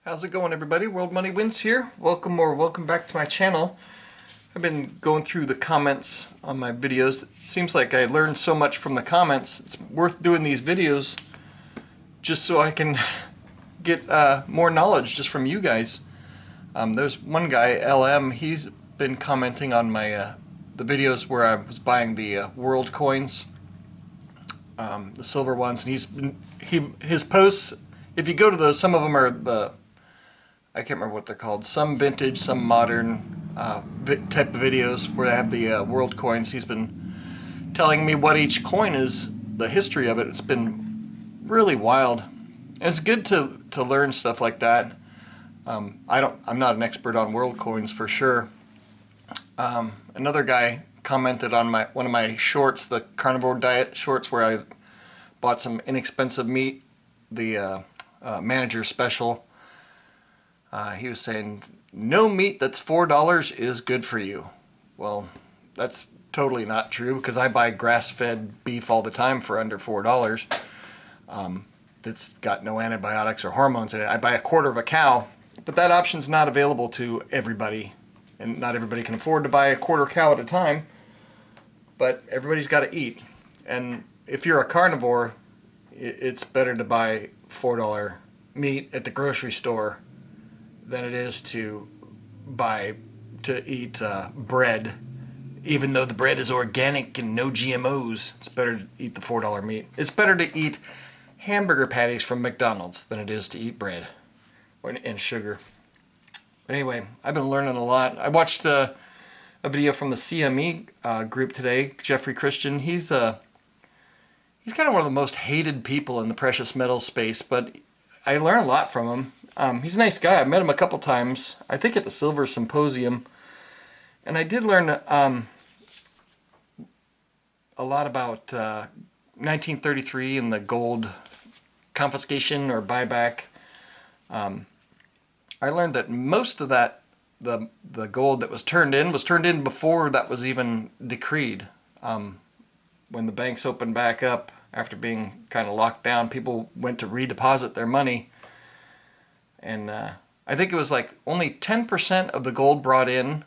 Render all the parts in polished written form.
How's it going, everybody? World Money Wins here. Welcome back to my channel. I've been going through the comments on my videos. It seems like I learned so much from the comments. It's worth doing these videos just so I can get more knowledge just from you guys. There's one guy, LM, he's been commenting on my the videos where I was buying the world coins, the silver ones, and his posts, if you go to those, some of them are I can't remember what they're called, some vintage, some modern type of videos where they have the world coins. He's been telling me what each coin is, the history of it. It's been really wild. And it's good to learn stuff like that. I'm not an expert on world coins for sure. Another guy commented on one of my shorts, the carnivore diet shorts, where I bought some inexpensive meat, the manager special. He was saying, no meat that's $4 is good for you. Well, that's totally not true, because I buy grass-fed beef all the time for under $4. That's got no antibiotics or hormones in it. I buy a quarter of a cow, but that option's not available to everybody, and not everybody can afford to buy a quarter cow at a time, but everybody's got to eat. And if you're a carnivore, it's better to buy $4 meat at the grocery store than it is to eat bread, even though the bread is organic and no GMOs. It's better to eat the $4 meat. It's better to eat hamburger patties from McDonald's than it is to eat bread and sugar. But anyway, I've been learning a lot. I watched a video from the CME group today. Jeffrey Christian. He's kind of one of the most hated people in the precious metal space, but I learn a lot from him. He's a nice guy. I met him a couple times, I think at the Silver Symposium, and I did learn a lot about 1933 and the gold confiscation or buyback. I learned that most of that, the gold that was turned in before that was even decreed. When the banks opened back up after being kind of locked down, people went to redeposit their money. And I think it was like only 10% of the gold brought in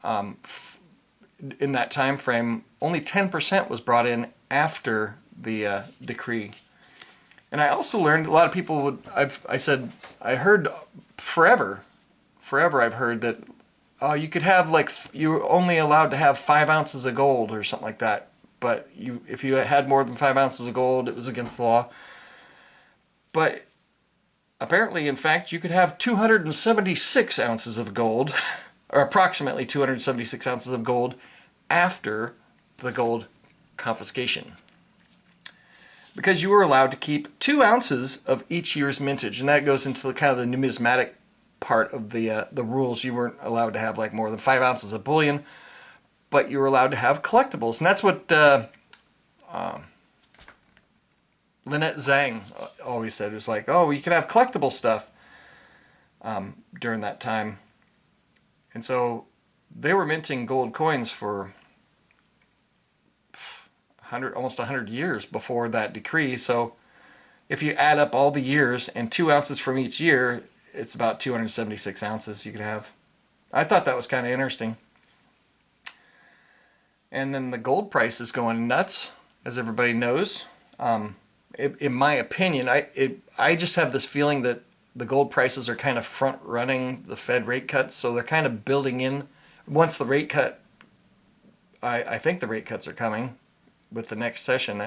that time frame, only 10% was brought in after the decree. And I also learned a lot of people would, I heard forever I've heard that you could have you're only allowed to have 5 ounces of gold or something like that. But if you had more than 5 ounces of gold, it was against the law. But apparently, in fact, you could have 276 ounces of gold, or approximately 276 ounces of gold, after the gold confiscation. Because you were allowed to keep 2 ounces of each year's mintage, and that goes into kind of the numismatic part of the rules. You weren't allowed to have more than 5 ounces of bullion, but you were allowed to have collectibles, and that's what Lynette Zhang always said. It was like, oh, you can have collectible stuff during that time. And so they were minting gold coins for almost 100 years before that decree. So if you add up all the years and 2 ounces from each year, it's about 276 ounces you could have. I thought that was kind of interesting. And then the gold price is going nuts, as everybody knows. In my opinion, I just have this feeling that the gold prices are kind of front-running the Fed rate cuts, so they're kind of building in. Once the rate cut, I think the rate cuts are coming with the next session.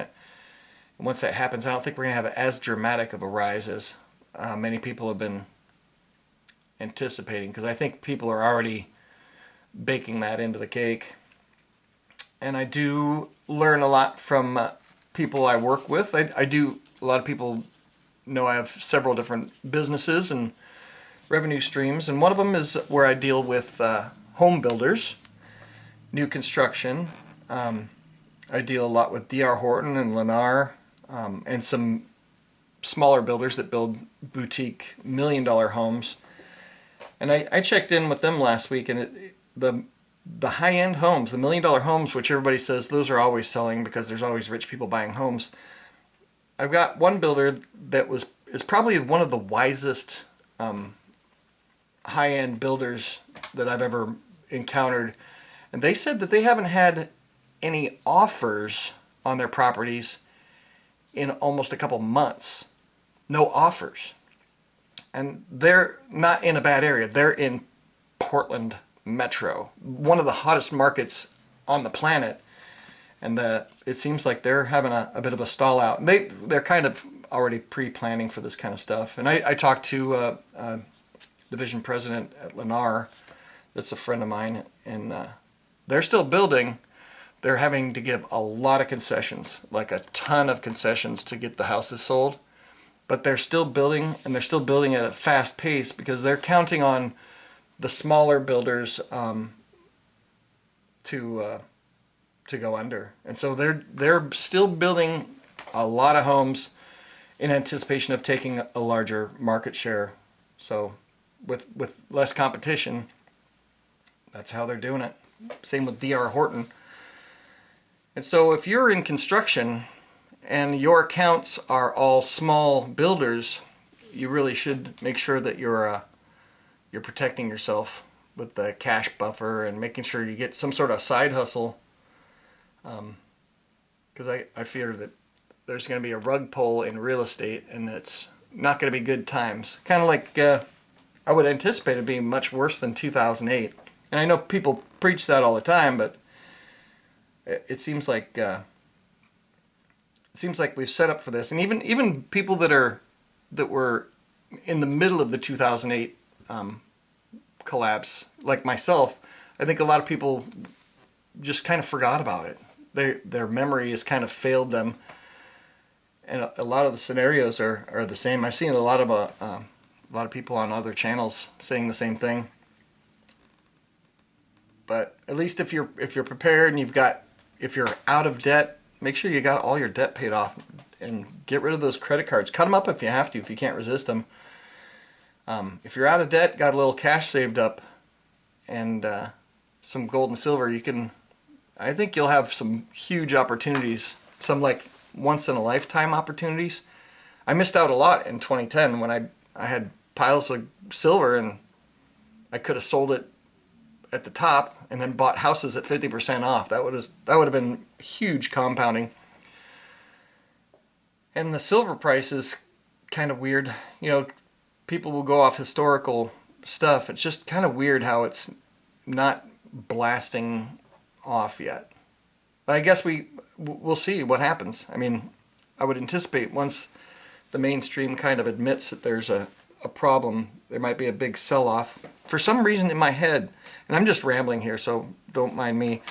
Once that happens, I don't think we're going to have as dramatic of a rise as many people have been anticipating, because I think people are already baking that into the cake. And I do learn a lot from people I work with. A lot of people know I have several different businesses and revenue streams, and one of them is where I deal with home builders, new construction. I deal a lot with D.R. Horton and Lennar, and some smaller builders that build boutique $1-million homes. And I checked in with them last week, and the high-end homes, the $1-million homes, which everybody says those are always selling because there's always rich people buying homes. I've got one builder that is probably one of the wisest high-end builders that I've ever encountered, and they said that they haven't had any offers on their properties in almost a couple months. No offers. And they're not in a bad area. They're in Portland Metro, one of the hottest markets on the planet. And it seems like they're having a bit of a stall out. They're kind of already pre-planning for this kind of stuff. And I talked to a division president at Lennar that's a friend of mine, and they're still building. They're having to give a lot of concessions, like a ton of concessions to get the houses sold. But they're still building, and they're still building at a fast pace because they're counting on the smaller builders to go under. And so they're still building a lot of homes in anticipation of taking a larger market share. So with less competition, that's how they're doing it. Same with D.R. Horton. And so if you're in construction and your accounts are all small builders, you really should make sure that you're protecting yourself with the cash buffer and making sure you get some sort of side hustle. Because I fear that there's going to be a rug pull in real estate, and it's not going to be good times. Kind of like I would anticipate it being much worse than 2008. And I know people preach that all the time, but it seems like we've set up for this. And even people that were in the middle of the 2008 collapse, like myself, I think a lot of people just kind of forgot about it. Their memory has kind of failed them, and a lot of the scenarios are the same. I've seen a lot of people on other channels saying the same thing. But at least if you're prepared and if you're out of debt, make sure you got all your debt paid off and get rid of those credit cards. Cut them up if you have to, if you can't resist them. If you're out of debt, got a little cash saved up, and some gold and silver, I think you'll have some huge opportunities, some like once-in-a-lifetime opportunities. I missed out a lot in 2010 when I had piles of silver, and I could have sold it at the top and then bought houses at 50% off. That would have been huge compounding. And the silver price is kind of weird. You know, people will go off historical stuff. It's just kind of weird how it's not blasting off yet. But I guess we'll see what happens. I mean, I would anticipate once the mainstream kind of admits that there's a problem, there might be a big sell-off. For some reason in my head, and I'm just rambling here, so don't mind me.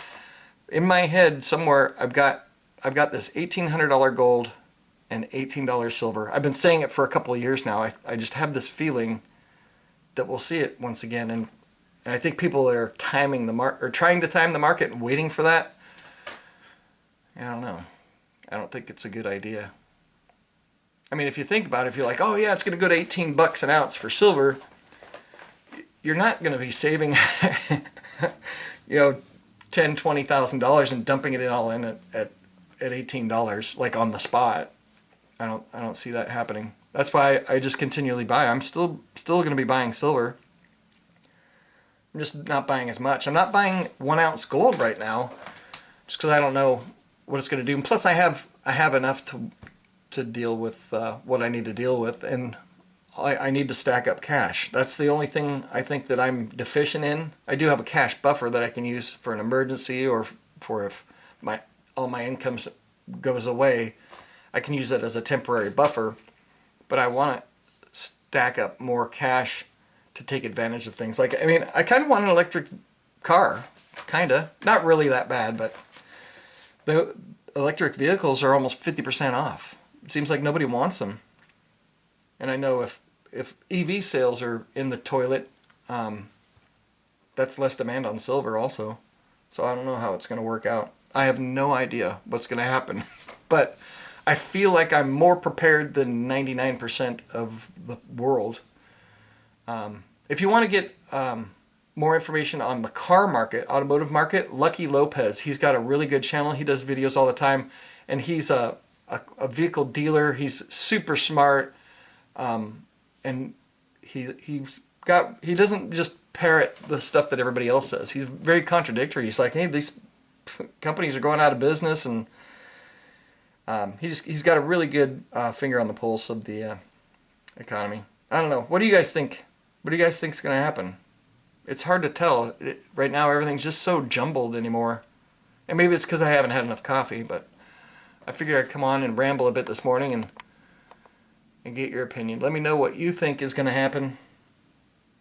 In my head somewhere, I've got this $1,800 gold and $18 silver. I've been saying it for a couple of years now. I just have this feeling that we'll see it once again, and I think people that are trying to time the market and waiting for that, I don't know. I don't think it's a good idea. I mean, if you think about it, if you're like, oh yeah, it's going to go to 18 bucks an ounce for silver, you're not going to be saving, $10,000, $20,000 and dumping it all in at $18 like on the spot. I don't see that happening. That's why I just continually buy. I'm still going to be buying silver. I'm just not buying as much. I'm not buying 1 ounce gold right now, just because I don't know what it's going to do. And plus, I have enough to deal with what I need to deal with, and I need to stack up cash. That's the only thing I think that I'm deficient in. I do have a cash buffer that I can use for an emergency, or for if all my income goes away, I can use it as a temporary buffer. But I want to stack up more cash to take advantage of things. Like, I mean, I kind of want an electric car, kind of. Not really that bad, but the electric vehicles are almost 50% off. It seems like nobody wants them. And I know if EV sales are in the toilet, that's less demand on silver also. So I don't know how it's going to work out. I have no idea what's going to happen. But I feel like I'm more prepared than 99% of the world. If you want to get more information on the car market, automotive market, Lucky Lopez, he's got a really good channel. He does videos all the time, and he's a vehicle dealer. He's super smart, and he's he doesn't just parrot the stuff that everybody else says. He's very contradictory. He's like, hey, these companies are going out of business, and he's got a really good finger on the pulse of the economy. I don't know. What do you guys think? What do you guys think is going to happen? It's hard to tell. Right now, everything's just so jumbled anymore. And maybe it's because I haven't had enough coffee, but I figured I'd come on and ramble a bit this morning and get your opinion. Let me know what you think is going to happen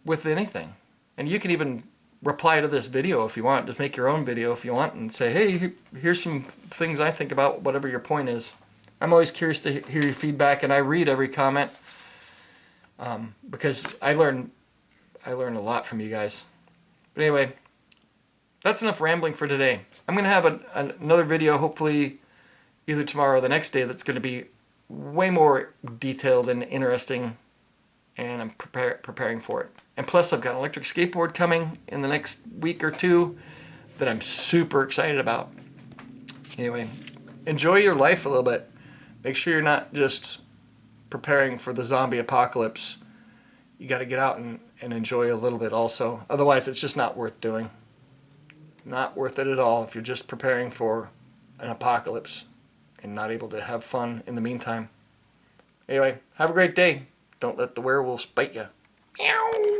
with anything. And you can even reply to this video if you want. Just make your own video if you want and say, hey, here's some things I think about whatever your point is. I'm always curious to hear your feedback, and I read every comment because I learn a lot from you guys. But anyway, that's enough rambling for today. I'm going to have another video, hopefully either tomorrow or the next day, that's going to be way more detailed and interesting, and I'm preparing for it. And plus, I've got an electric skateboard coming in the next week or two that I'm super excited about. Anyway, enjoy your life a little bit. Make sure you're not just preparing for the zombie apocalypse. You got to get out and enjoy a little bit also. Otherwise, it's just not worth doing. Not worth it at all if you're just preparing for an apocalypse and not able to have fun in the meantime. Anyway, have a great day. Don't let the werewolves bite you. Meow.